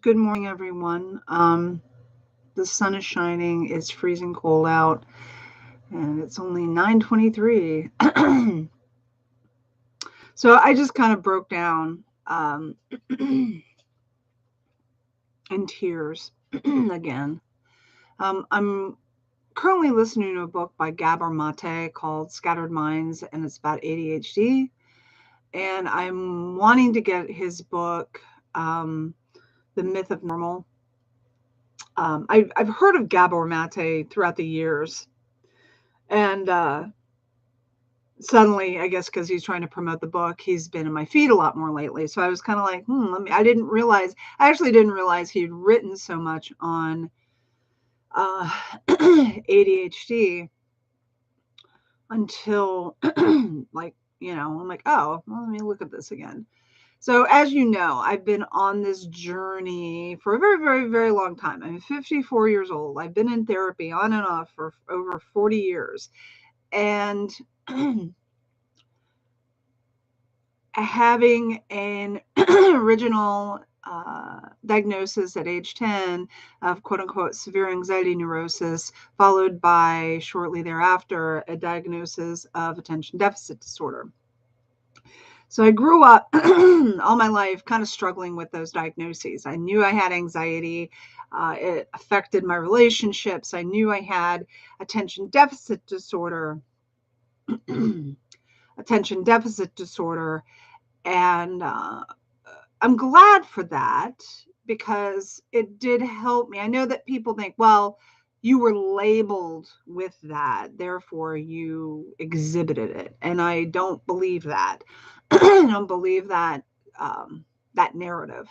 Good morning, everyone. The sun is shining. It's freezing cold out, and it's only 9:23. So I just kind of broke down in tears again. I'm currently listening to a book by Gabor Mate called Scattered Minds, and it's about ADHD. And I'm wanting to get his book, The Myth of Normal. I've heard of Gabor Mate throughout the years, and suddenly, I guess because he's trying to promote the book, he's been in my feed a lot more lately. So I was kind of like, I actually didn't realize he'd written so much on uh, ADHD until I'm like, oh, well, let me look at this again. So as you know, I've been on this journey for a very, very, very long time. I'm 54 years old. I've been in therapy on and off for over 40 years. And having an original diagnosis at age 10 of quote unquote severe anxiety neurosis, followed by shortly thereafter a diagnosis of attention deficit disorder. So I grew up all my life kind of struggling with those diagnoses. I knew I had anxiety. It affected my relationships. I knew I had attention deficit disorder. Attention deficit disorder. And I'm glad for that because it did help me. I know that people think, well, you were labeled with that, therefore you exhibited it. And I don't believe that. I don't believe that narrative.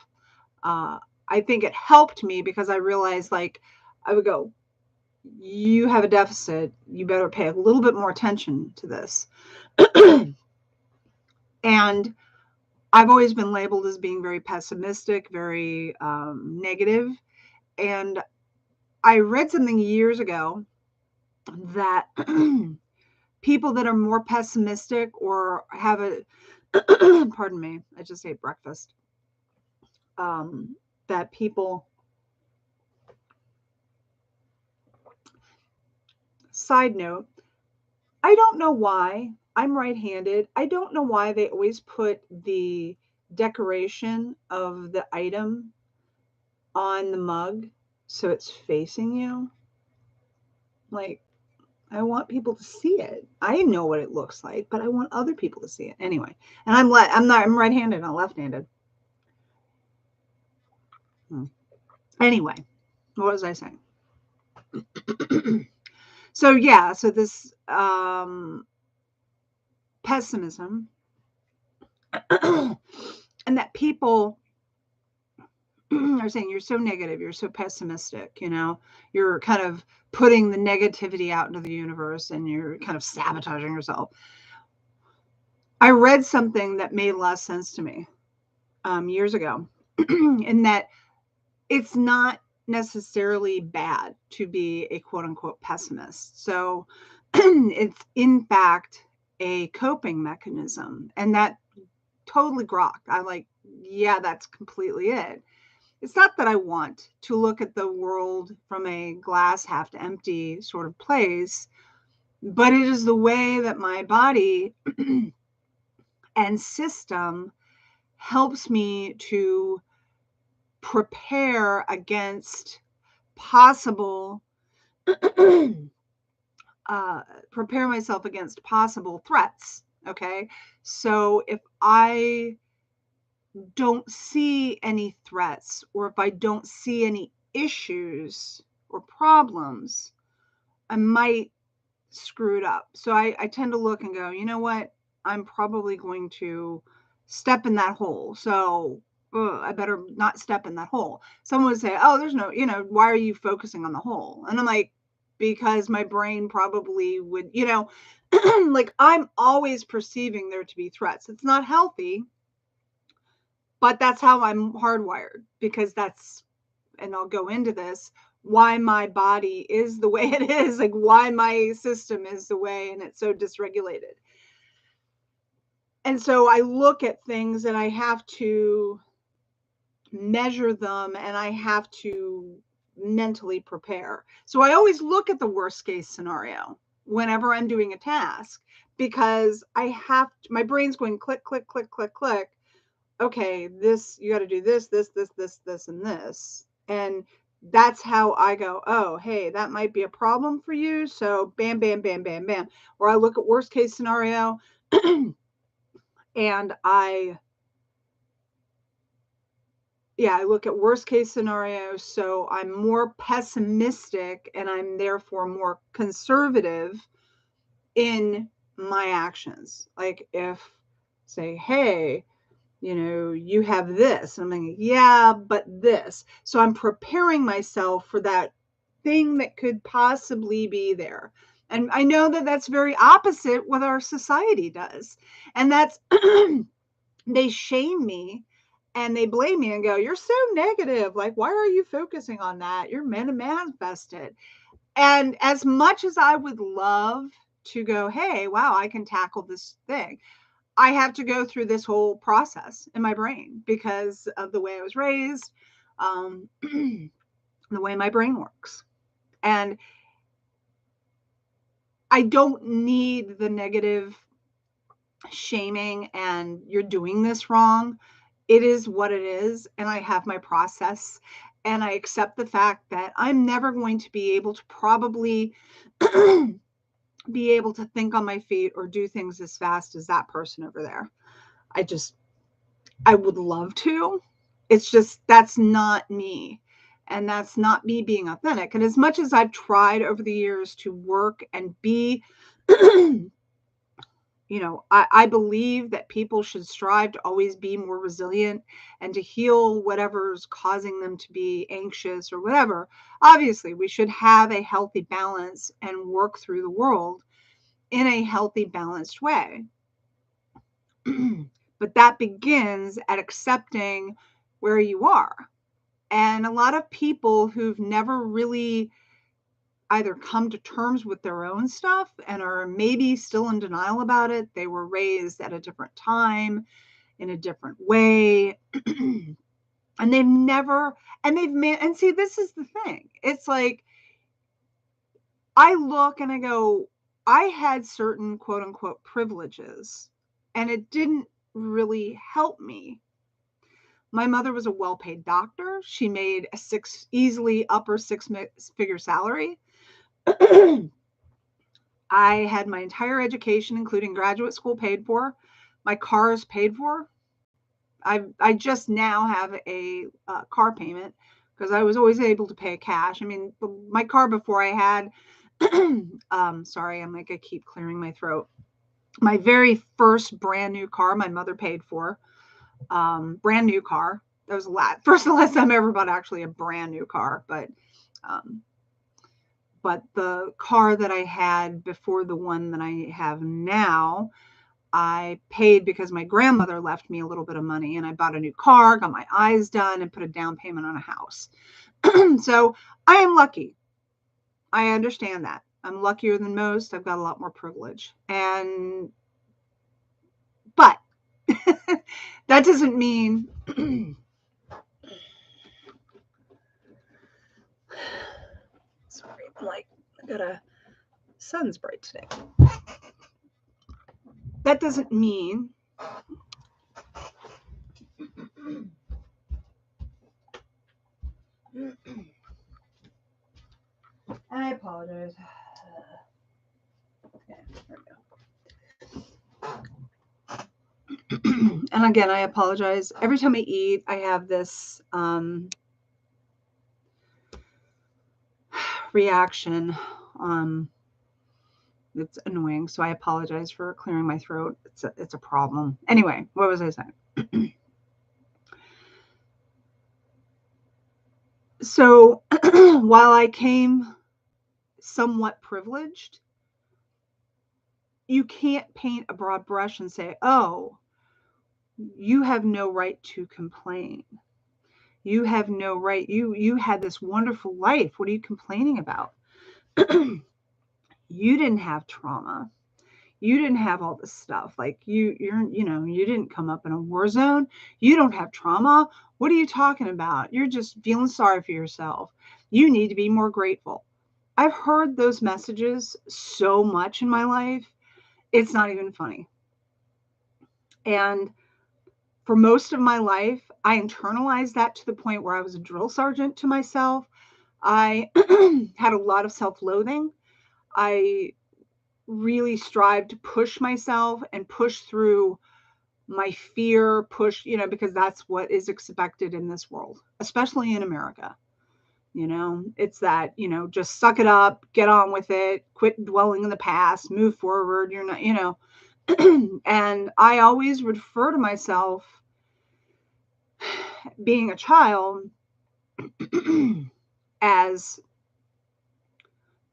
Uh, I think it helped me because I realized, like, I would go, you have a deficit. You better pay a little bit more attention to this. And I've always been labeled as being very pessimistic, very negative. And I read something years ago that people that are more pessimistic or have a, pardon me, I just ate breakfast, that people, side note, I don't know why. I'm right handed. I don't know why they always put the decoration of the item on the mug so it's facing you. Like, I want people to see it. I know what it looks like, but I want other people to see it anyway. And I'm right-handed, not left-handed. Hmm. Anyway, what was I saying? So yeah, so this pessimism and that people are saying you're so negative, you're so pessimistic, you're kind of putting the negativity out into the universe and you're kind of sabotaging yourself. I read something that made a lot of sense to me years ago, in that it's not necessarily bad to be a quote unquote pessimist. So it's in fact a coping mechanism. And that totally grokked. I'm like, yeah, that's completely it. It's not that I want to look at the world from a glass half empty sort of place, but it is the way that my body and system helps me to prepare against possible uh, prepare myself against possible threats. Okay. So if I don't see any threats or if I don't see any issues or problems, I might screw it up. So I tend to look and go, you know what? I'm probably going to step in that hole. So I better not step in that hole. Someone would say, oh, there's no, why are you focusing on the hole? And I'm like, because my brain probably would, like I'm always perceiving there to be threats. It's not healthy, but that's how I'm hardwired because and I'll go into this, why my body is the way it is, like why my system is the way and it's so dysregulated. And so I look at things and I have to measure them, and I have to mentally prepare. So I always look at the worst case scenario whenever I'm doing a task, because my brain's going click, click, click, click, click. Okay, this, you got to do this, and this. And that's how I go, oh, hey, that might be a problem for you. So bam, bam, bam, bam, bam. Or I look at worst case scenario and I look at worst case scenario. So I'm more pessimistic and I'm therefore more conservative in my actions. Like if say, hey, you have this. And I'm like, yeah, but this. So I'm preparing myself for that thing that could possibly be there. And I know that that's very opposite what our society does. And that's, they shame me and they blame me and go, you're so negative. Like, why are you focusing on that? You're manifested. And as much as I would love to go, hey, wow, I can tackle this thing, I have to go through this whole process in my brain because of the way I was raised, the way my brain works. And I don't need the negative shaming and you're doing this wrong. It is what it is. And I have my process. And I accept the fact that I'm never going to be able to probably be able to think on my feet or do things as fast as that person over there. I would love to. It's just, that's not me. And that's not me being authentic. And as much as I've tried over the years to work and be, I believe that people should strive to always be more resilient and to heal whatever's causing them to be anxious or whatever. Obviously, we should have a healthy balance and work through the world in a healthy, balanced way. But that begins at accepting where you are. And a lot of people who've never really either come to terms with their own stuff and are maybe still in denial about it. They were raised at a different time in a different way. And they've never, and see, this is the thing. It's like, I look and I go, I had certain quote unquote privileges and it didn't really help me. My mother was a well-paid doctor. She made a easily upper six-figure salary. I had my entire education, including graduate school, paid for. My car is paid for. I just now have a car payment because I was always able to pay cash. I mean, my car before I had, sorry, I'm like, I keep clearing my throat. My very first brand new car, my mother paid for. Brand new car. That was first and last time I ever bought actually a brand new car, but the car that I had before the one that I have now, I paid because my grandmother left me a little bit of money and I bought a new car, got my eyes done, and put a down payment on a house. So I am lucky. I understand that. I'm luckier than most. I've got a lot more privilege. But that doesn't mean sorry, I'm like, I got a sun's bright today. That doesn't mean I apologize. Okay, there we go. And again, I apologize. Every time I eat, I have this reaction. It's annoying. So I apologize for clearing my throat. It's a problem. Anyway, what was I saying? So while I came somewhat privileged, you can't paint a broad brush and say, oh, you have no right to complain. You have no right. You had this wonderful life. What are you complaining about? You didn't have trauma. You didn't have all this stuff. Like you didn't come up in a war zone. You don't have trauma. What are you talking about? You're just feeling sorry for yourself. You need to be more grateful. I've heard those messages so much in my life. It's not even funny. And for most of my life, I internalized that to the point where I was a drill sergeant to myself. I had a lot of self-loathing. I really strived to push myself and push through my fear, because that's what is expected in this world, especially in America. It's that, just suck it up, get on with it, quit dwelling in the past, move forward. You're not. And I always refer to myself being a child as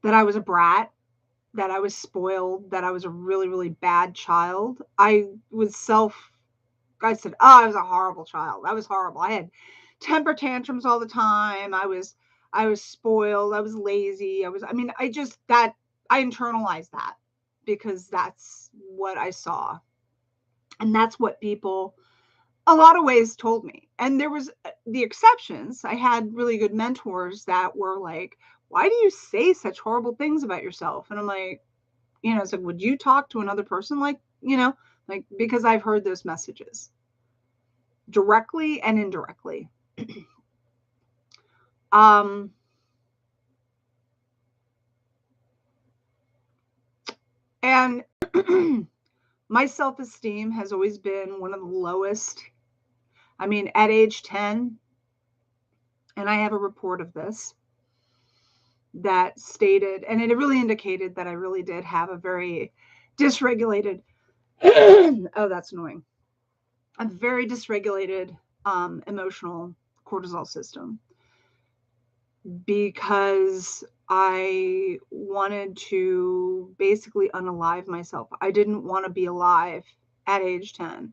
that I was a brat, that I was spoiled, that I was a really, really bad child. I said, oh, I was a horrible child. I was horrible. I had temper tantrums all the time. I was spoiled. I was lazy. I internalized that because that's what I saw. And that's what people, a lot of ways, told me. And there was the exceptions. I had really good mentors that were like, why do you say such horrible things about yourself? And I'm like, it's like, would you talk to another person? Because I've heard those messages directly and indirectly. And my self-esteem has always been one of the lowest. At age 10, and I have a report of this that stated, and it really indicated that I really did have a very dysregulated, oh, that's annoying, a very dysregulated emotional cortisol system, because I wanted to basically unalive myself. I didn't want to be alive at age 10.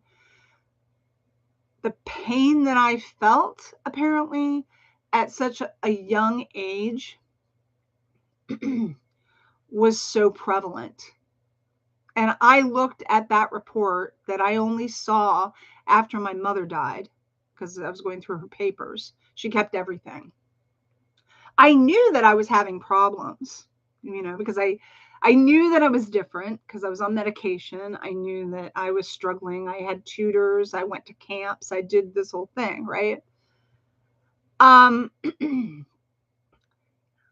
The pain that I felt, apparently, at such a young age was so prevalent. And I looked at that report that I only saw after my mother died, because I was going through her papers. She kept everything. I knew that I was having problems, because I knew that I was different because I was on medication. I knew that I was struggling. I had tutors. I went to camps. I did this whole thing, right?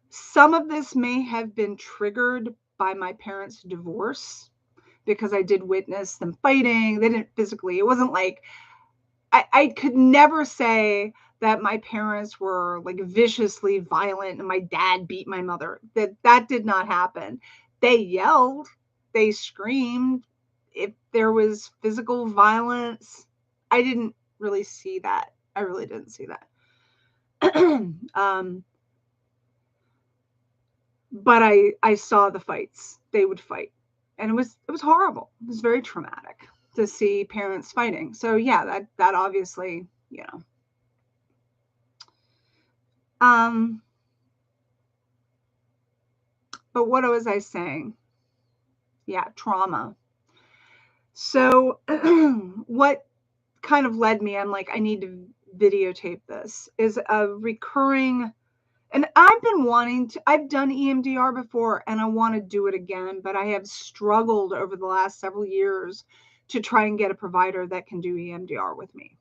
Some of this may have been triggered by my parents' divorce, because I did witness them fighting. They didn't physically. It wasn't like I could never say that my parents were like viciously violent and my dad beat my mother. That did not happen. They yelled, they screamed. If there was physical violence, I didn't really see that. I really didn't see that. But I saw the fights. They would fight. And it was horrible. It was very traumatic to see parents fighting. So yeah, that obviously, but what was I saying? Yeah, trauma. So what kind of led me, I'm like, I need to videotape this, is a recurring, and I've done EMDR before and I want to do it again, but I have struggled over the last several years to try and get a provider that can do EMDR with me.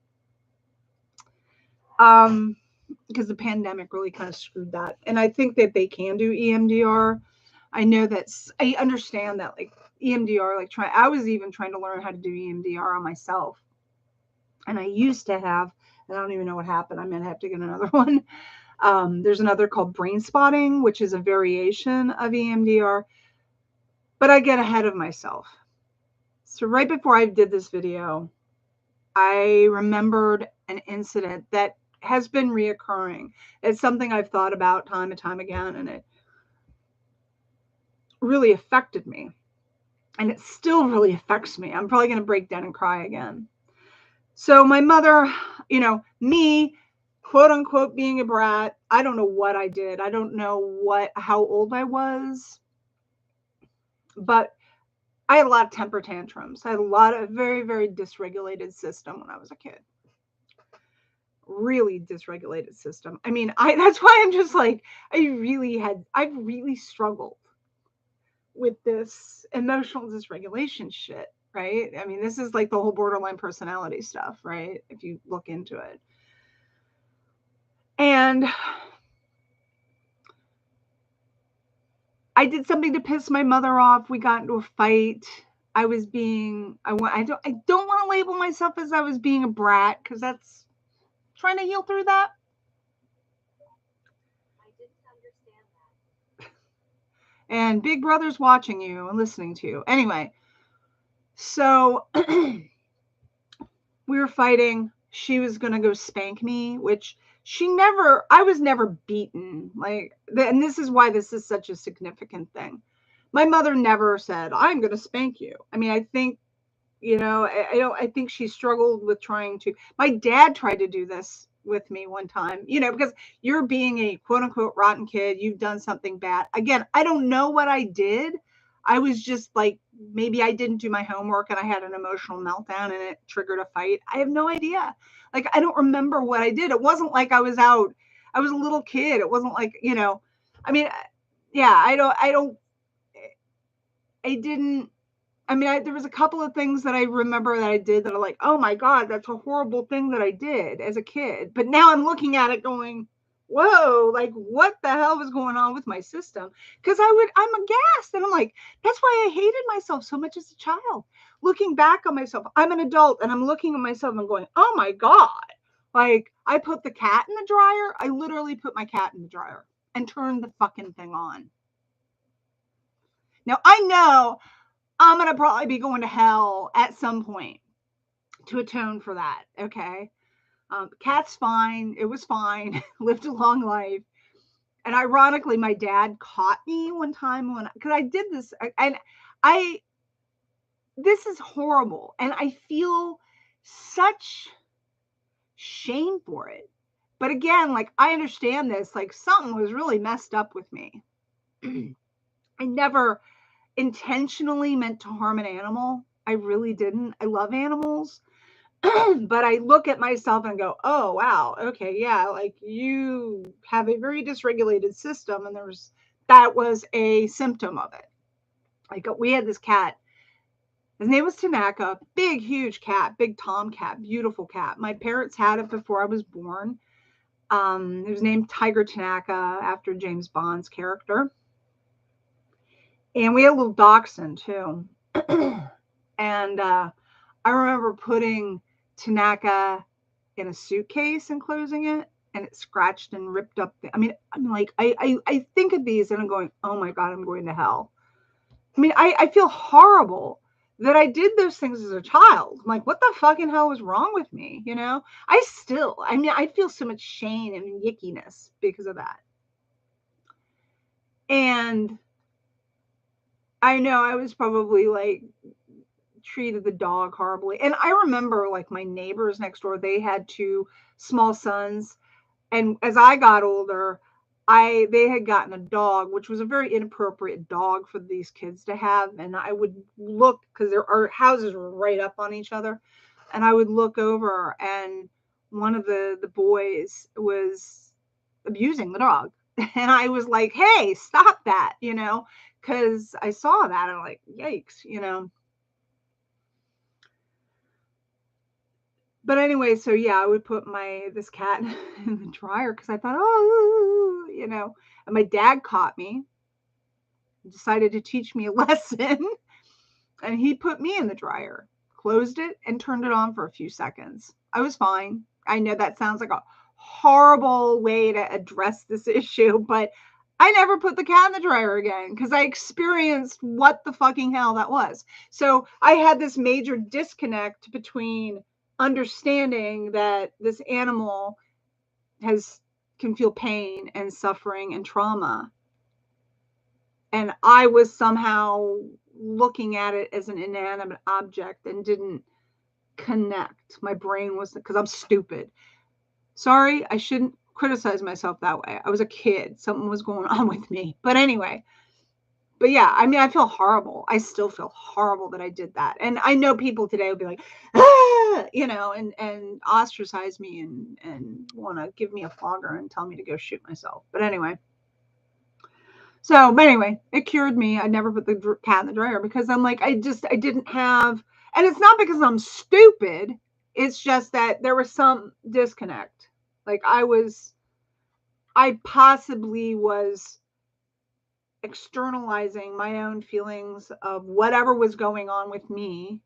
Because the pandemic really kind of screwed that. And I think that they can do EMDR. I understand that, like, EMDR, I was even trying to learn how to do EMDR on myself. And I used to have, and I don't even know what happened. I'm going to have to get another one. There's another called brain spotting, which is a variation of EMDR. But I get ahead of myself. So right before I did this video, I remembered an incident that has been reoccurring. It's something I've thought about time and time again, and it really affected me. And it still really affects me. I'm probably going to break down and cry again. So my mother, me, quote unquote, being a brat, I don't know what I did. I don't know how old I was, but I had a lot of temper tantrums. I had a lot of very, very dysregulated system when I was a kid. Really dysregulated system. I mean, that's why I'm just like, I've really struggled with this emotional dysregulation shit, right? I mean, this is like the whole borderline personality stuff, right? If you look into it. And I did something to piss my mother off. We got into a fight. I don't want to label myself as I was being a brat, because that's trying to heal through that. I didn't understand that. And Big Brother's watching you and listening to you. Anyway, so we were fighting. She was going to go spank me, which I was never beaten. And this is why this is such a significant thing. My mother never said, I'm going to spank you. I mean, I think, I think she struggled with trying to. My dad tried to do this with me one time, because you're being a quote unquote rotten kid. You've done something bad. Again, I don't know what I did. I was just like, maybe I didn't do my homework and I had an emotional meltdown and it triggered a fight. I have no idea. Like, I don't remember what I did. It wasn't like I was a little kid. It wasn't like, I mean, yeah, there was a couple of things that I remember that I did that are like, oh my God, that's a horrible thing that I did as a kid. But now I'm looking at it going, whoa, like what the hell was going on with my system? Because I'm aghast. And I'm like, that's why I hated myself so much as a child. Looking back on myself, I'm an adult and I'm looking at myself and I'm going, oh my God. Like, I put the cat in the dryer. I literally put my cat in the dryer and turned the fucking thing on. Now, I know I'm going to probably be going to hell at some point to atone for that. Okay. Cat's fine. It was fine. Lived a long life. And ironically, my dad caught me one time because I did this. This is horrible. And I feel such shame for it. But again, like, I understand this, like, something was really messed up with me. I never intentionally meant to harm an animal. I really didn't. I love animals. But I look at myself and go, oh, wow. Okay. Yeah. Like, you have a very dysregulated system. And that was a symptom of it. Like, we had this cat. His name was Tanaka. Big, huge cat, big tomcat, beautiful cat. My parents had it before I was born. It was named Tiger Tanaka after James Bond's character. And we had a little dachshund too. And I remember putting Tanaka in a suitcase and closing it, and it scratched and ripped up. I'm like, I think of these and I'm going, oh my God, I'm going to hell. I mean, I feel horrible that I did those things as a child. I'm like, what the fucking hell was wrong with me? I feel so much shame and yickiness because of that. And I know I was probably like treated the dog horribly. And I remember, like, my neighbors next door, they had 2 small sons. And as I got older, they had gotten a dog, which was a very inappropriate dog for these kids to have. And I would look, because our houses were right up on each other. And I would look over, and one of the boys was abusing the dog. And I was like, hey, stop that, because I saw that and I'm like, yikes. But anyway, so yeah, I would put this cat in the dryer because I thought, oh, and my dad caught me, decided to teach me a lesson, and he put me in the dryer, closed it, and turned it on for a few seconds. I was fine. I know that sounds like a horrible way to address this issue, but I never put the cat in the dryer again because I experienced what the fucking hell that was. So I had this major disconnect between understanding that this animal can feel pain and suffering and trauma. And I was somehow looking at it as an inanimate object and didn't connect. My brain was, because I'm stupid. Sorry, I shouldn't criticize myself that way. I was a kid. Something was going on with me. But anyway, But yeah, I mean, I feel horrible. I still feel horrible that I did that. And I know people today will be like, ah, you know, and ostracize me and want to give me a flogger and tell me to go shoot myself. But anyway. So, but anyway, it cured me. I never put the cat in the dryer because I'm like, I didn't have, and it's not because I'm stupid. It's just that there was some disconnect. Like I possibly was externalizing my own feelings of whatever was going on with me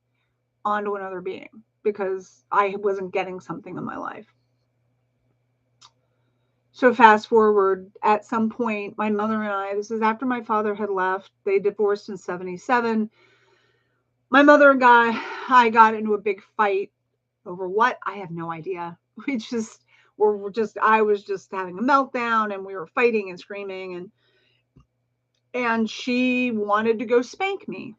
onto another being because I wasn't getting something in my life. So fast forward, at some point, my mother and I, this is after my father had left, they divorced in 77. My mother and I got into a big fight over what? I have no idea. We just I was just having a meltdown and we were fighting and screaming and she wanted to go spank me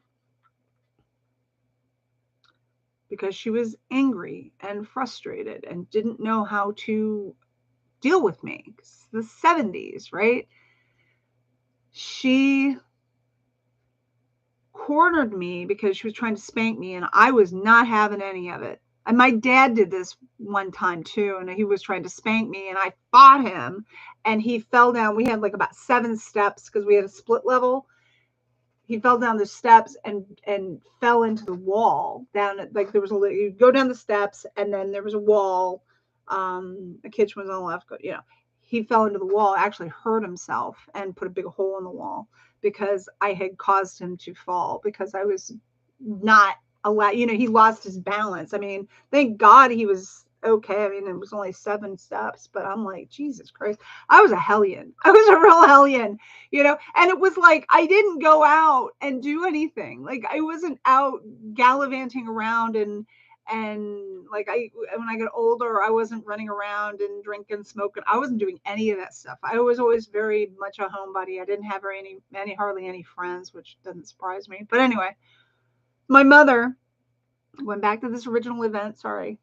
because she was angry and frustrated and didn't know how to deal with me. It's the 70s, right? She cornered me because she was trying to spank me and I was not having any of it. And my dad did this one time too, and he was trying to spank me and I fought him and he fell down. We had like about 7 steps because we had a split level. He fell down the steps and fell into the wall down at, like there was you go down the steps and then there was a wall. The kitchen was on the left, you know. He fell into the wall, actually hurt himself and put a big hole in the wall because I had caused him to fall because I was not allowed, you know, he lost his balance. I mean, thank God he was okay. I mean, it was only 7 steps, but I'm like, Jesus Christ, I was a hellion. I was a real hellion, you know, and it was like, I didn't go out and do anything. Like I wasn't out gallivanting around and like when I got older, I wasn't running around and drinking, smoking. I wasn't doing any of that stuff. I was always very much a homebody. I didn't have hardly any friends, which doesn't surprise me. But anyway, my mother went back to this original event. Sorry.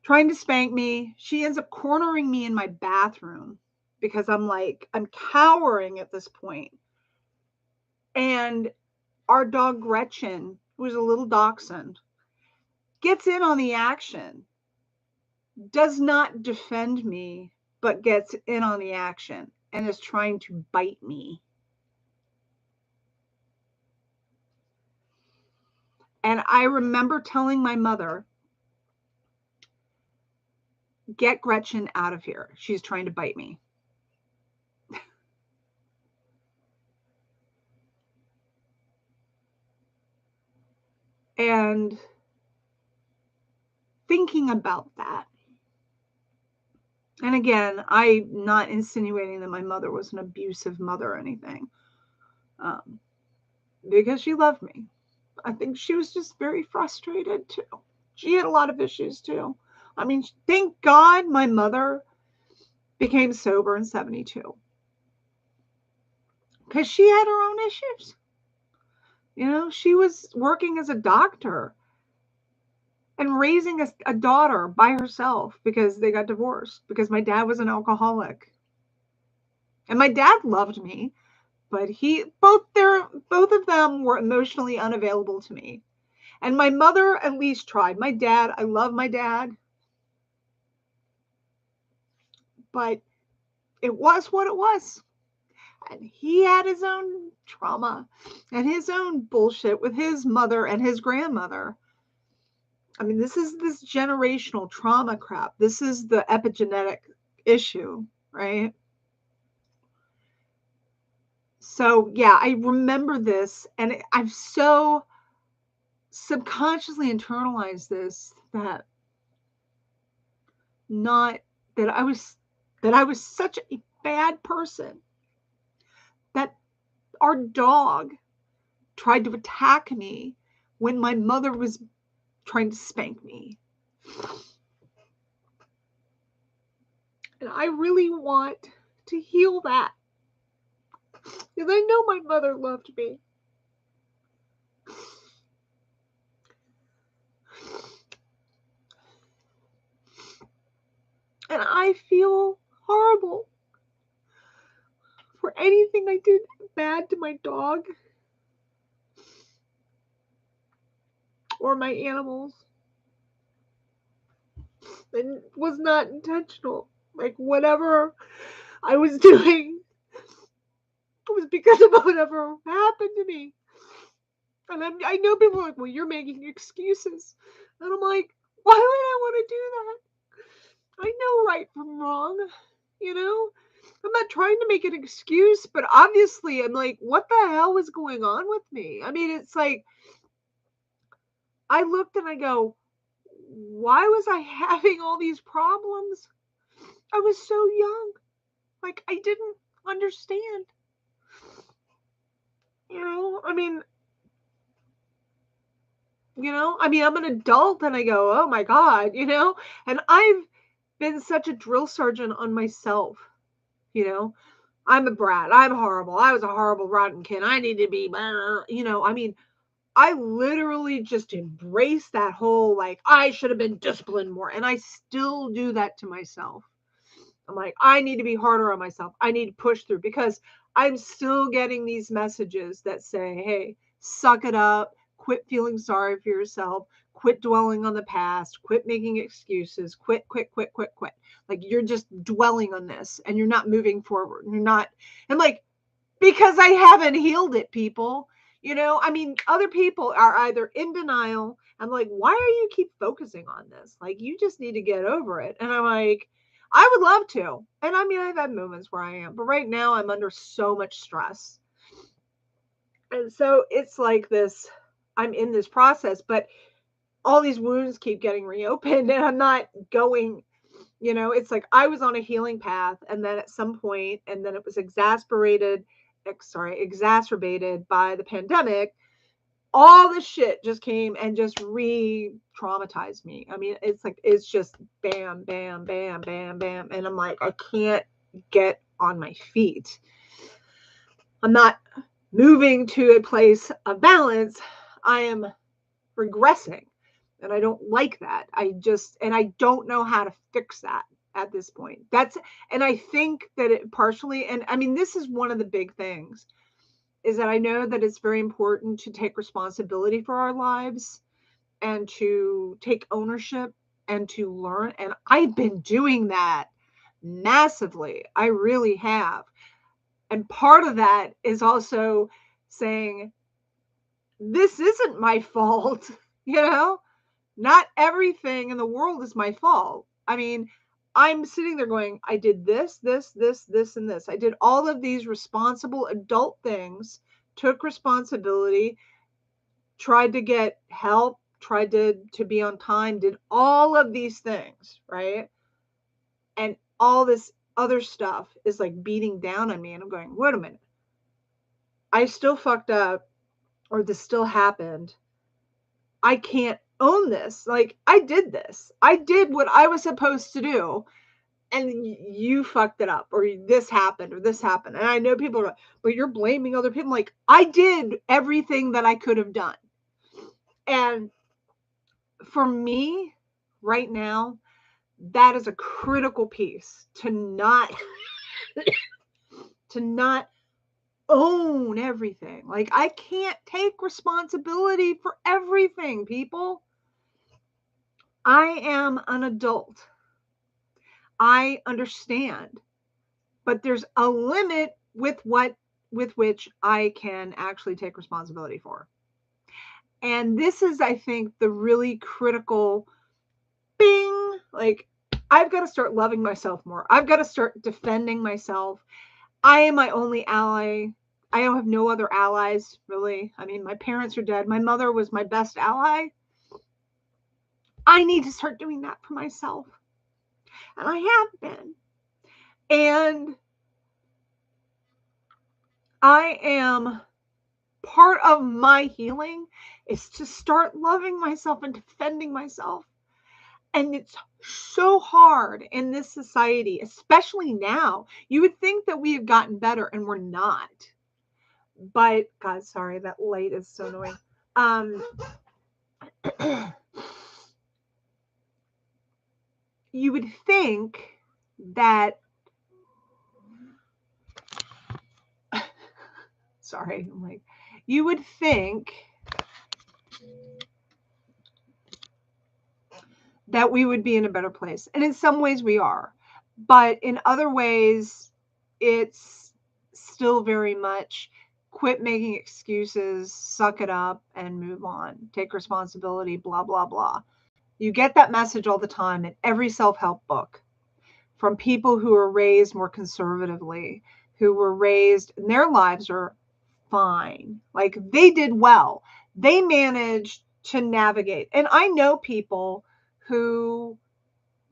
Trying to spank me. She ends up cornering me in my bathroom because I'm cowering at this point. And our dog Gretchen, who was a little dachshund, gets in on the action, does not defend me, but gets in on the action and is trying to bite me. And I remember telling my mother, get Gretchen out of here. She's trying to bite me. And thinking about that, and again, I'm not insinuating that my mother was an abusive mother or anything, because she loved me. I think she was just very frustrated too. She had a lot of issues too. I mean, thank God my mother became sober in 72 because she had her own issues. You know, she was working as a doctor and raising a daughter by herself because they got divorced because my dad was an alcoholic. And my dad loved me, but both of them were emotionally unavailable to me. And my mother at least tried. My dad, I love my dad, but it was what it was. And he had his own trauma and his own bullshit with his mother and his grandmother. I mean, this is this generational trauma crap. This is the epigenetic issue, right? So, yeah, I remember this and I've so subconsciously internalized this that not that I was such a bad person that our dog tried to attack me when my mother was trying to spank me. And I really want to heal that. Because I know my mother loved me. And I feel horrible for anything I did bad to my dog or my animals. It was not intentional. Like, whatever I was doing was because of whatever happened to me. And I know people are like, well, you're making excuses. And I'm like, why would I want to do that? I know right from wrong, you know? I'm not trying to make an excuse, but obviously I'm like, what the hell was going on with me? I mean, it's like, I looked and I go, why was I having all these problems? I was so young. Like, I didn't understand. I mean, I'm an adult and I go, oh my God, and I've been such a drill sergeant on myself, I'm a brat. I'm horrible. I was a horrible, rotten kid. I need to be, I literally just embrace that whole, like, I should have been disciplined more. And I still do that to myself. I'm like, I need to be harder on myself. I need to push through because I'm still getting these messages that say, hey, suck it up. Quit feeling sorry for yourself. Quit dwelling on the past. Quit making excuses. Quit. Like, you're just dwelling on this and you're not moving forward. You're not. I'm like, because I haven't healed it, people. Other people are either in denial. I'm like, why are you keep focusing on this? Like, you just need to get over it. And I'm like, I would love to. And I've had moments where I am, but right now I'm under so much stress. And so it's like this, I'm in this process, but all these wounds keep getting reopened and I'm not going, it's like I was on a healing path and then at some point, and then it was exacerbated by the pandemic. All this shit just came and just re-traumatized me. It's just bam, bam, bam, bam, bam. And I'm like, I can't get on my feet. I'm not moving to a place of balance. I am regressing. And I don't like that. I don't know how to fix that at this point. And I think that it partially, and this is one of the big things, is that I know that it's very important to take responsibility for our lives and to take ownership and to learn. And I've been doing that massively. I really have. And part of that is also saying, this isn't my fault, Not everything in the world is my fault. I'm sitting there going, I did this, and this. I did all of these responsible adult things, took responsibility, tried to get help, tried to be on time, did all of these things, right? And all this other stuff is like beating down on me. And I'm going, wait a minute. I still fucked up, or this still happened. I can't own this. Like, I did this. I did what I was supposed to do. And you fucked it up, or this happened. And I know people are like, but you're blaming other people. Like, I did everything that I could have done. And for me right now, that is a critical piece to not own everything. Like, I can't take responsibility for everything, people. I am an adult. I understand, but there's a limit with which I can actually take responsibility for. And this is, I think, the really critical bing. Like, I've got to start loving myself more. I've got to start defending myself. I am my only ally. I don't have no other allies, really. My parents are dead. My mother was my best ally. I need to start doing that for myself. And I have been. And I am, part of my healing is to start loving myself and defending myself. And it's so hard in this society, especially now. You would think that we have gotten better, and we're not. But, God, sorry, that light is so annoying. You would think that sorry, I'm like, you would think that we would be in a better place. And in some ways we are. But in other ways, it's still very much quit making excuses, suck it up, and move on. Take responsibility, blah, blah, blah. You get that message all the time in every self help book from people who are raised more conservatively, who were raised, and their lives are fine. Like they did well. They managed to navigate. And I know people who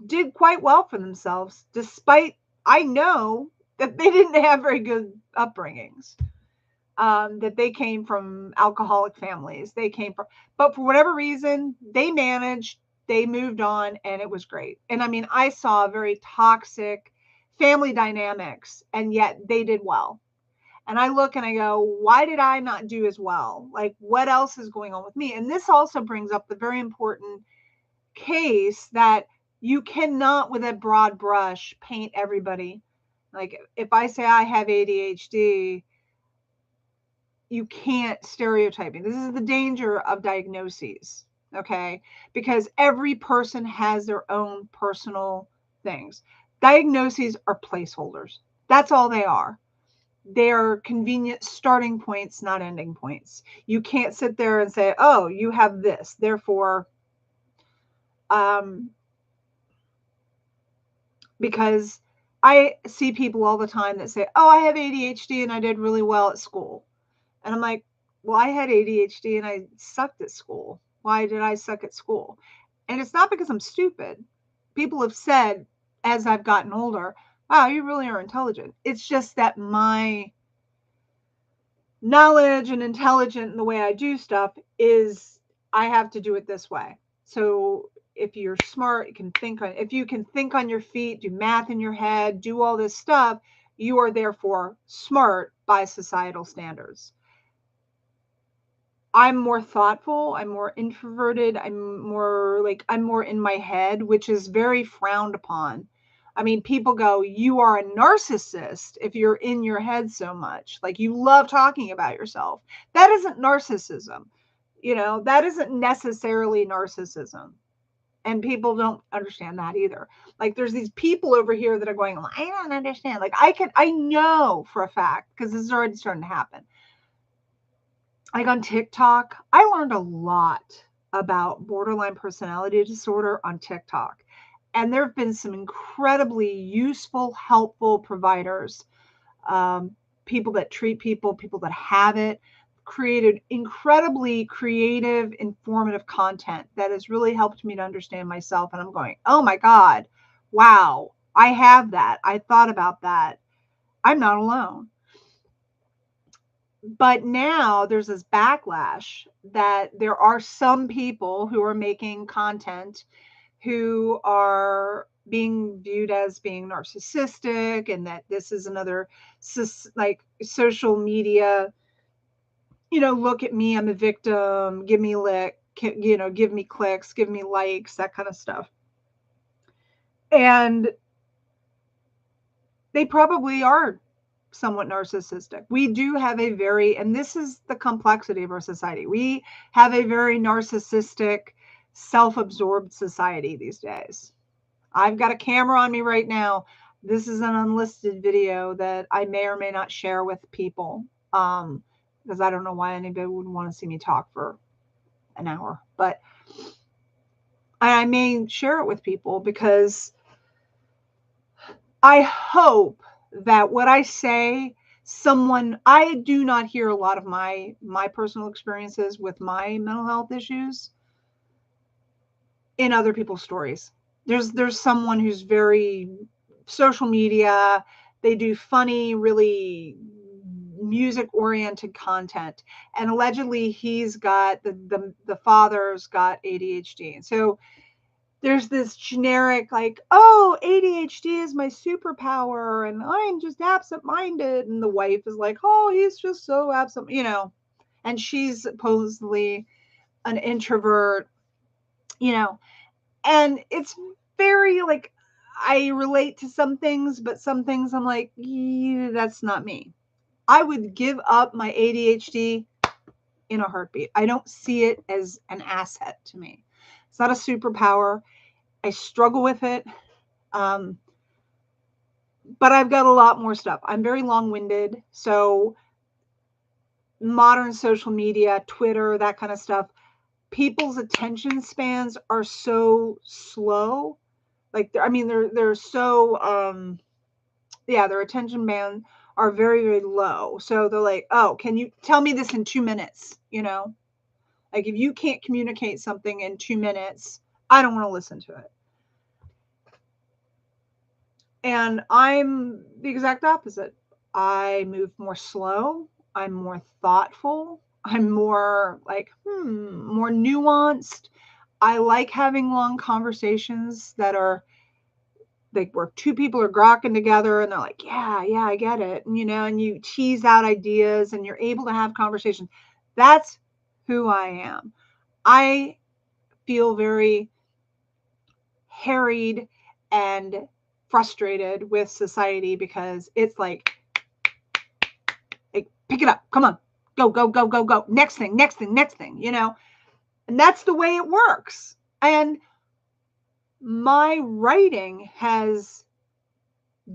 did quite well for themselves, despite I know that they didn't have very good upbringings, that they came from alcoholic families. They came from, but for whatever reason, they managed, they moved on, and it was great. And I mean, I saw very toxic family dynamics, and yet they did well. And I look and I go, why did I not do as well? Like, what else is going on with me? And this also brings up the very important case that you cannot, with a broad brush, paint everybody. Like, if I say I have ADHD, you can't stereotype me. This is the danger of diagnoses, okay? Because every person has their own personal things. Diagnoses are placeholders. That's all they are. They're convenient starting points, not ending points. You can't sit there and say, oh, you have this, therefore, because I see people all the time that say, oh, I have ADHD and I did really well at school. And I'm like, well, I had ADHD and I sucked at school. Why did I suck at school? And it's not because I'm stupid. People have said as I've gotten older, wow, you really are intelligent. It's just that my knowledge and intelligent in the way I do stuff is I have to do it this way. So if you're smart, you can think on, if you can think on your feet, do math in your head, do all this stuff, you are therefore smart by societal standards. I'm more thoughtful, I'm more introverted, I'm more in my head, which is very frowned upon. I mean, people go, you are a narcissist if you're in your head so much. Like you love talking about yourself. That isn't narcissism. That isn't necessarily narcissism. And people don't understand that either. Like there's these people over here that are going, well, I don't understand. Like I know for a fact, because this is already starting to happen. Like on TikTok, I learned a lot about borderline personality disorder on TikTok. And there have been some incredibly useful, helpful providers, people that treat people that have it, created incredibly creative, informative content that has really helped me to understand myself. And I'm going, oh my God, wow, I have that. I thought about that. I'm not alone. But now there's this backlash that there are some people who are making content who are being viewed as being narcissistic, and that this is another like social media, look at me, I'm a victim, give me give me clicks, give me likes, that kind of stuff. And they probably are somewhat narcissistic. We do have a very, and this is the complexity of our society, we have a very narcissistic, self-absorbed society these days. I've got a camera on me right now. This is an unlisted video that I may or may not share with people, because I don't know why anybody would want to see me talk for an hour, but I may share it with people because I hope that what I say, I do not hear a lot of my personal experiences with my mental health issues in other people's stories. There's someone who's very social media. They do funny, really music oriented content. And allegedly he's got the father's got ADHD. And so there's this generic like, oh, ADHD is my superpower and I'm just absent-minded. And the wife is like, oh, he's just so absent, and she's supposedly an introvert, and it's very like, I relate to some things, but some things I'm like, yeah, that's not me. I would give up my ADHD in a heartbeat. I don't see it as an asset to me. It's not a superpower. I struggle with it. But I've got a lot more stuff. I'm very long-winded. So modern social media, Twitter, that kind of stuff, people's attention spans are so slow. Like, they're so, their attention span are very, very low. So they're like, oh, can you tell me this in 2 minutes? Like, if you can't communicate something in 2 minutes, I don't want to listen to it. And I'm the exact opposite. I move more slow. I'm more thoughtful. I'm more like, more nuanced. I like having long conversations that are like where two people are grokking together and they're like, yeah, I get it. And, and you tease out ideas and you're able to have conversations. That's who I am. I feel very harried and frustrated with society because it's like pick it up. Come on. Go, go, go, go, go. Next thing. And that's the way it works. And my writing has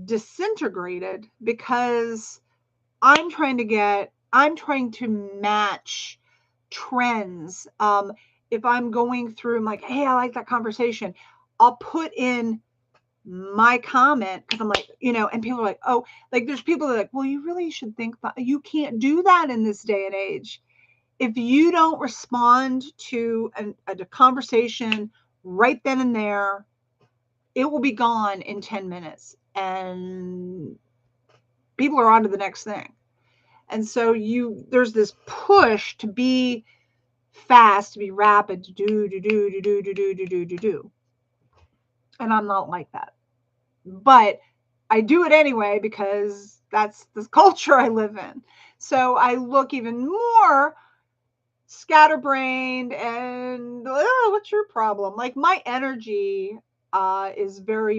disintegrated because I'm trying to match trends. If I'm going through, I'm like, hey, I like that conversation, I'll put in my comment because I'm like, and people are like, oh, like there's people that are like, well, you really should think about, you can't do that in this day and age. If you don't respond to a conversation right then and there, it will be gone in 10 minutes and people are on to the next thing. And so there's this push to be fast, to be rapid, to do. And I'm not like that. But I do it anyway because that's the culture I live in. So I look even more scatterbrained and, oh, what's your problem? Like my energy is very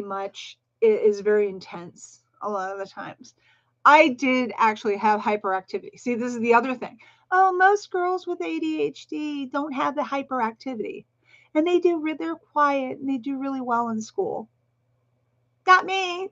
intense a lot of the times. I did actually have hyperactivity. See, this is the other thing. Oh, most girls with ADHD don't have the hyperactivity. And they're quiet and they do really well in school. Not me.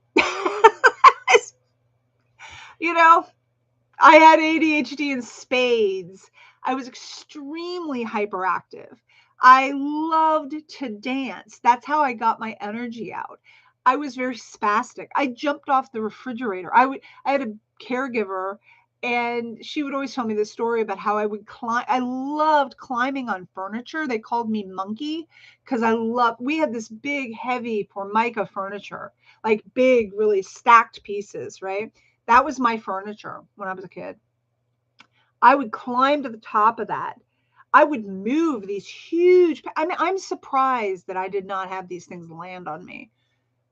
I had ADHD in spades. I was extremely hyperactive. I loved to dance. That's how I got my energy out. I was very spastic. I jumped off the refrigerator. I had a caregiver and she would always tell me this story about how I would climb. I loved climbing on furniture. They called me Monkey because we had this big, heavy Formica furniture, like big, really stacked pieces, right? That was my furniture when I was a kid. I would climb to the top of that. I would move these huge, I'm surprised that I did not have these things land on me.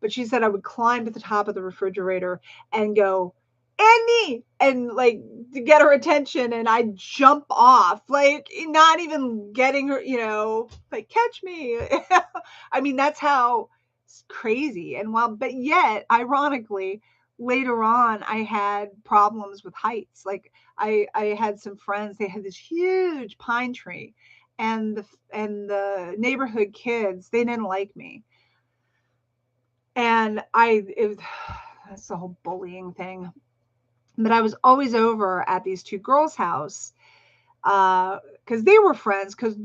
But she said I would climb to the top of the refrigerator and go, Annie, and like to get her attention, and I'd jump off, like not even getting her, like catch me. That's how crazy. And but yet, ironically, later on, I had problems with heights. Like I had some friends, they had this huge pine tree, and the neighborhood kids, they didn't like me. And that's the whole bullying thing. But I was always over at these two girls' house because they were friends, because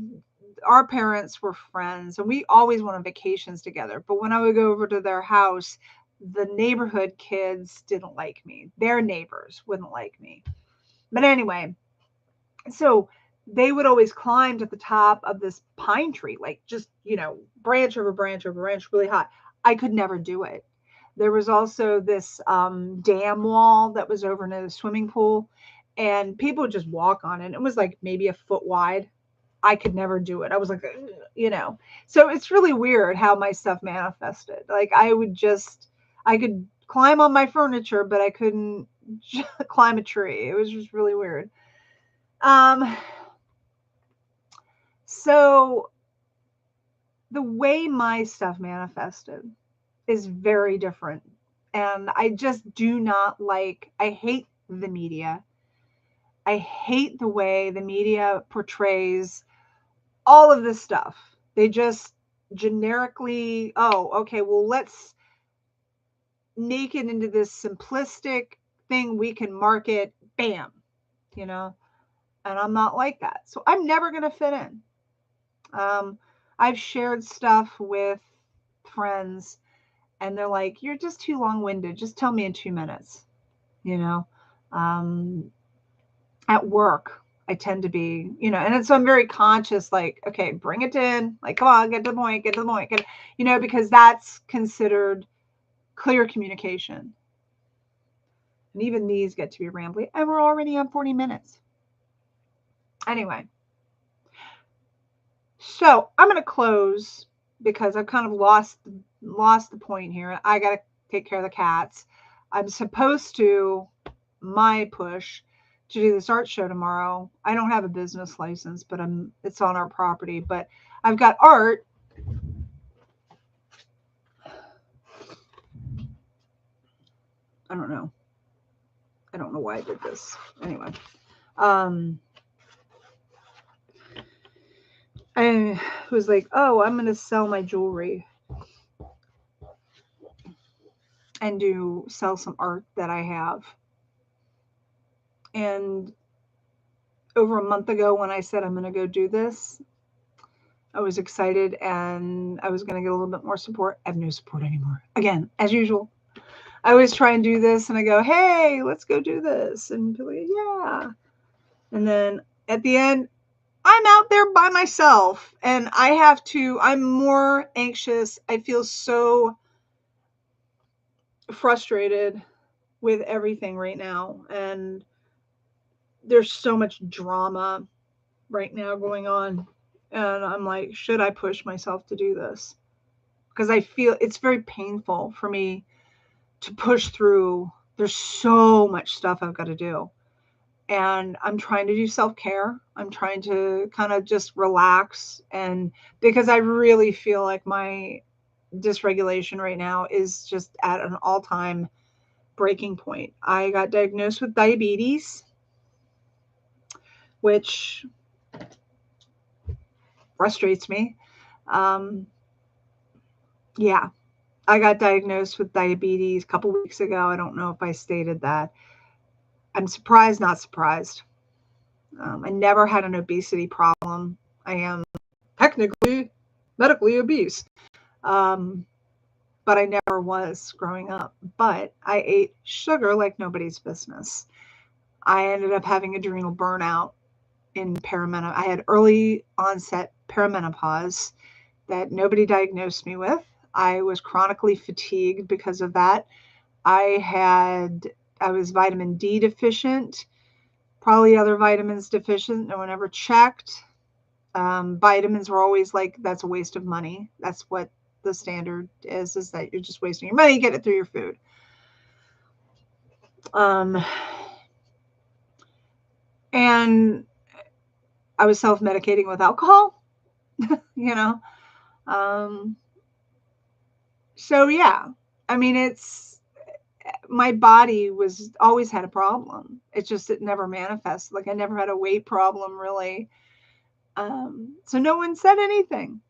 our parents were friends and we always went on vacations together. But when I would go over to their house, the neighborhood kids didn't like me. Their neighbors wouldn't like me. But anyway, so they would always climb to the top of this pine tree, like just, branch over branch over branch, really high. I could never do it. There was also this dam wall that was over near the swimming pool, and people would just walk on it. It was like maybe a foot wide. I could never do it. I was like, So it's really weird how my stuff manifested. Like I could climb on my furniture, but I couldn't climb a tree. It was just really weird. So the way my stuff manifested is very different. And I just do not I hate the media. I hate the way the media portrays all of this stuff. They just generically, oh, okay, well, let's make it into this simplistic thing we can market, bam, and I'm not like that. So I'm never going to fit in. I've shared stuff with friends and they're like, you're just too long-winded. Just tell me in 2 minutes, at work. I tend to be, and so I'm very conscious, like, okay, bring it in, like, come on, get to the point, because that's considered clear communication. And even these get to be rambly, and we're already on 40 minutes. Anyway, so I'm going to close because I've kind of lost the point here. I got to take care of the cats. I'm supposed to, my push to do this art show tomorrow. I don't have a business license, but it's on our property, but I've got art. I don't know why I did this. Anyway, I was like, oh, I'm going to sell my jewelry and sell some art that I have. And over a month ago, when I said I'm going to go do this, I was excited and I was going to get a little bit more support. I have no support anymore. Again, as usual, I always try and do this and I go, hey, let's go do this. And people go, yeah. And then at the end, I'm out there by myself and I'm more anxious. I feel so frustrated with everything right now. And there's so much drama right now going on. And I'm like, should I push myself to do this? Because I feel it's very painful for me to push through. There's so much stuff I've got to do. And I'm trying to do self-care. I'm trying to kind of just relax. And because I really feel like my dysregulation right now is just at an all-time breaking point. I got diagnosed with diabetes, which frustrates me. Yeah, I got diagnosed with diabetes a couple weeks ago. I don't know if I stated that. I'm surprised, not surprised. I never had an obesity problem. I am technically medically obese, but I never was growing up. But I ate sugar like nobody's business. I ended up having adrenal burnout in perimenopause. I had early onset perimenopause that nobody diagnosed me with. I was chronically fatigued because of that. I was vitamin D deficient, probably other vitamins deficient. No one ever checked. Vitamins were always like, that's a waste of money. That's what the standard is that you're just wasting your money, get it through your food. And I was self-medicating with alcohol, So yeah, I mean, my body always had a problem. It never manifested. Like I never had a weight problem really. So no one said anything.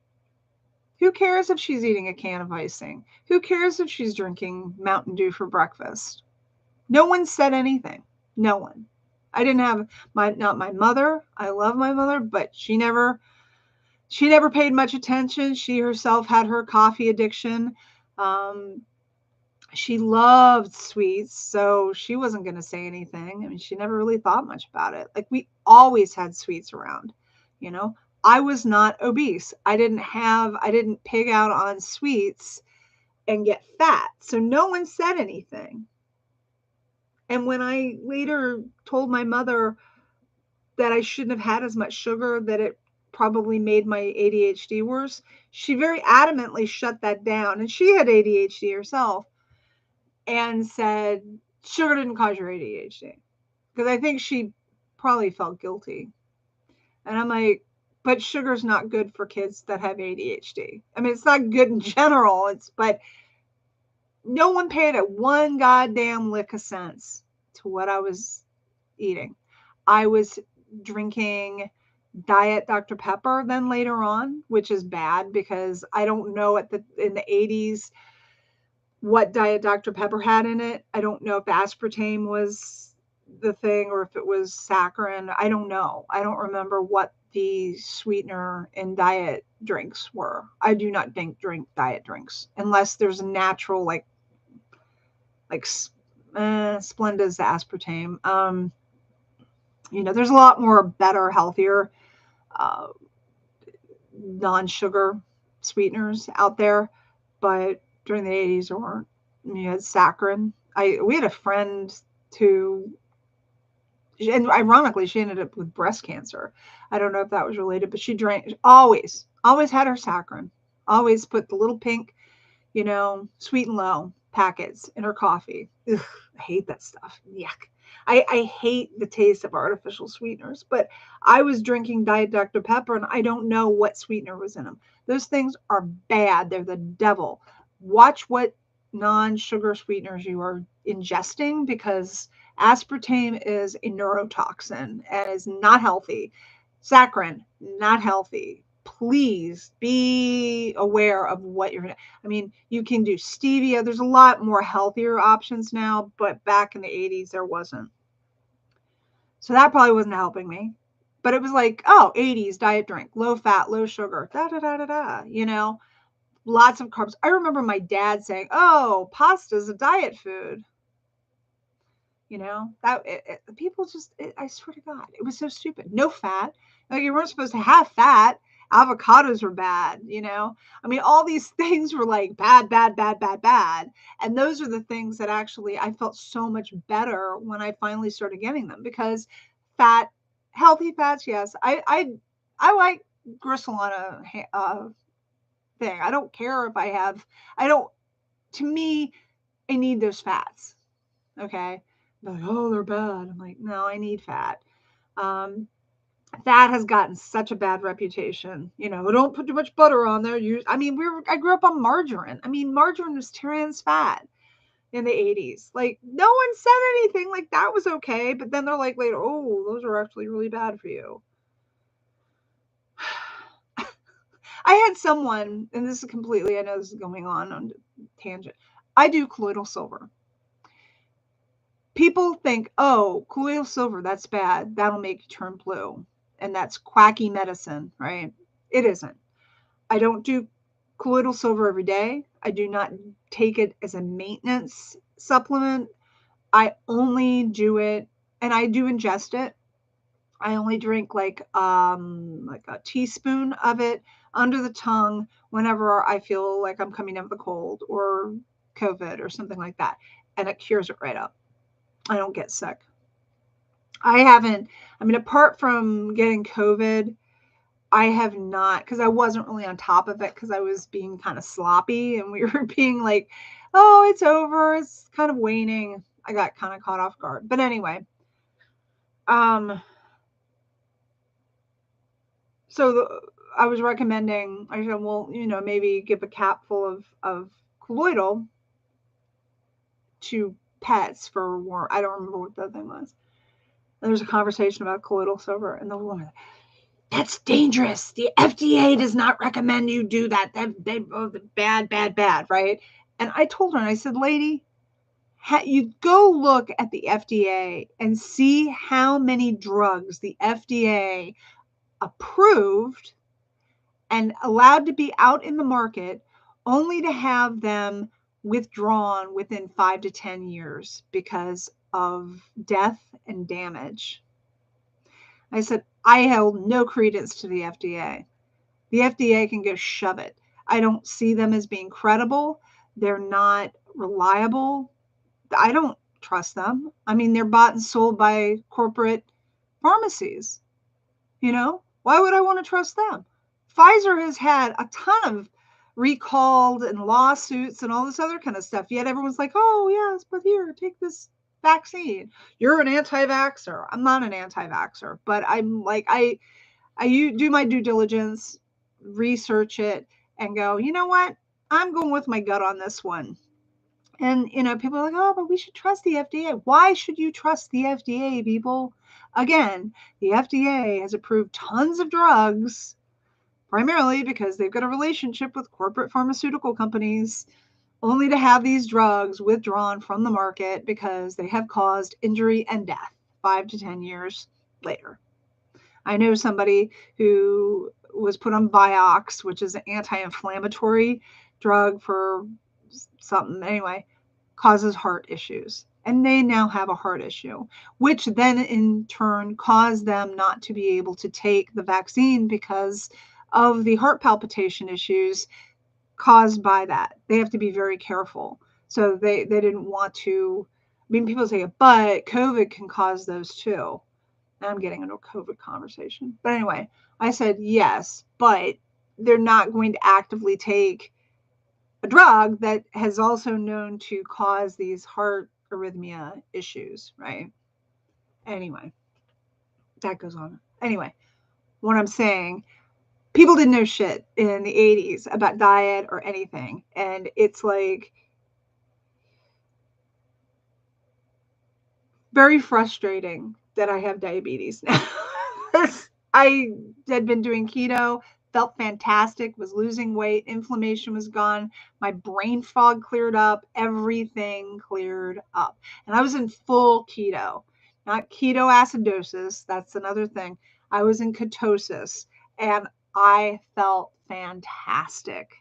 Who cares if she's eating a can of icing? Who cares if she's drinking Mountain Dew for breakfast? No one said anything. No one. I didn't have not my mother. I love my mother, but she never paid much attention. She herself had her coffee addiction. She loved sweets, so she wasn't going to say anything. I mean, she never really thought much about it. Like we always had sweets around, I was not obese. I didn't pig out on sweets and get fat. So no one said anything. And when I later told my mother that I shouldn't have had as much sugar, that it probably made my ADHD worse, she very adamantly shut that down. And she had ADHD herself and said, sugar didn't cause your ADHD. Because I think she probably felt guilty. And I'm like, but sugar's not good for kids that have ADHD. I mean, it's not good in general. But no one paid one goddamn lick of sense to what I was eating. I was drinking Diet Dr. Pepper then later on, which is bad because I don't know in the 80s what Diet Dr. Pepper had in it. I don't know if aspartame was the thing or if it was saccharin. I don't know. I don't remember what the sweetener in diet drinks were. I do not drink diet drinks unless there's a natural like Splenda's aspartame. There's a lot more better, healthier uh, non-sugar sweeteners out there, but during the 80s there weren't. You had saccharin. We had a friend who, and ironically, she ended up with breast cancer. I don't know if that was related, but she drank always had her saccharin. Always put the little pink, sweet and low packets in her coffee. Ugh, I hate that stuff. Yuck. I hate the taste of artificial sweeteners, but I was drinking Diet Dr. Pepper and I don't know what sweetener was in them. Those things are bad. They're the devil. Watch what non-sugar sweeteners you are ingesting because aspartame is a neurotoxin and is not healthy. Saccharin, not healthy. Please be aware of what you're going to. I mean, you can do stevia. There's a lot more healthier options now, but back in the 80s, there wasn't. So that probably wasn't helping me. But it was like, oh, 80s diet drink, low fat, low sugar, da da da da da, lots of carbs. I remember my dad saying, oh, pasta is a diet food. People just, I swear to God, it was so stupid. No fat. Like you weren't supposed to have fat. Avocados were bad, I mean, all these things were like bad, bad, bad, bad, bad. And those are the things that actually I felt so much better when I finally started getting them because fat, healthy fats, yes. I like gristle on a thing. I don't care if to me, I need those fats. Okay. They're like, oh, they're bad. I'm like, no, I need fat. Fat has gotten such a bad reputation. Don't put too much butter on there. I grew up on margarine. I mean, margarine was trans fat in the 80s. Like, no one said anything like that was okay. But then they're like later, oh, those are actually really bad for you. I had someone, and this is completely, I know this is going on a tangent. I do colloidal silver. People think, oh, colloidal silver, that's bad. That'll make you turn blue. And that's quacky medicine, right? It isn't. I don't do colloidal silver every day. I do not take it as a maintenance supplement. I only do it, and I do ingest it. I only drink like a teaspoon of it under the tongue whenever I feel like I'm coming out of the cold or COVID or something like that. And it cures it right up. I don't get sick. Apart from getting COVID, I have not, because I wasn't really on top of it because I was being kind of sloppy and we were being like, oh, it's over. It's kind of waning. I got kind of caught off guard. But anyway, I was recommending, I said, well, maybe give a capful of colloidal to pets for warm. I don't remember what the thing was. And there's a conversation about colloidal silver, and the woman, that's dangerous. The FDA does not recommend you do that. Bad, bad, bad, right? And I told her, and I said, lady, you go look at the FDA and see how many drugs the FDA approved and allowed to be out in the market only to have them withdrawn within 5 to 10 years because of death and damage. I said, I held no credence to the FDA. The FDA can go shove it. I don't see them as being credible. They're not reliable. I don't trust them. I mean, they're bought and sold by corporate pharmacies. Why would I want to trust them? Pfizer has had a ton of recalled and lawsuits and all this other kind of stuff. Yet everyone's like, oh, yes, but here, take this vaccine. You're an anti-vaxxer. I'm not an anti-vaxxer, but I'm like, I do my due diligence, research it, and go, you know what? I'm going with my gut on this one. And, people are like, oh, but we should trust the FDA. Why should you trust the FDA, people? Again, the FDA has approved tons of drugs, primarily because they've got a relationship with corporate pharmaceutical companies, only to have these drugs withdrawn from the market because they have caused injury and death 5 to 10 years later. I know somebody who was put on Vioxx, which is an anti-inflammatory drug for something. Anyway, causes heart issues. And they now have a heart issue, which then in turn caused them not to be able to take the vaccine because of the heart palpitation issues caused by that. They have to be very careful. So they didn't want to. I mean, people say, but COVID can cause those too. Now I'm getting into a COVID conversation. But anyway, I said yes, but they're not going to actively take a drug that has also known to cause these heart arrhythmia issues, right? Anyway, that goes on. Anyway, what I'm saying, people didn't know shit in the 80s about diet or anything. And it's like very frustrating that I have diabetes now. I had been doing keto, felt fantastic, was losing weight, inflammation was gone, my brain fog cleared up, everything cleared up. And I was in full keto, not ketoacidosis. That's another thing. I was in ketosis and I felt fantastic.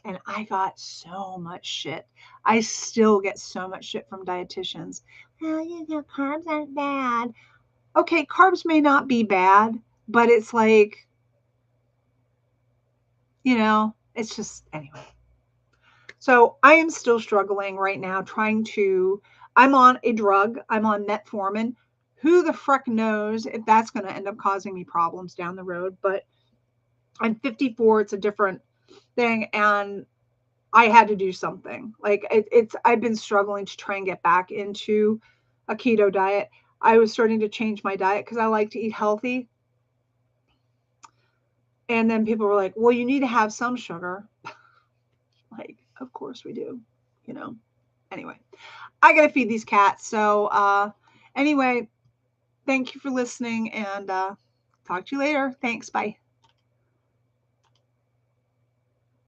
And I got so much shit. I still get so much shit from dietitians. Well, carbs aren't bad. Okay, carbs may not be bad, but it's like, it's just, anyway. So I am still struggling right now I'm on a drug. I'm on metformin. Who the frick knows if that's going to end up causing me problems down the road, but I'm 54. It's a different thing. And I had to do something. Like I've been struggling to try and get back into a keto diet. I was starting to change my diet because I like to eat healthy. And then people were like, well, you need to have some sugar. Like, of course we do, Anyway, I got to feed these cats. So anyway, thank you for listening and talk to you later. Thanks. Bye.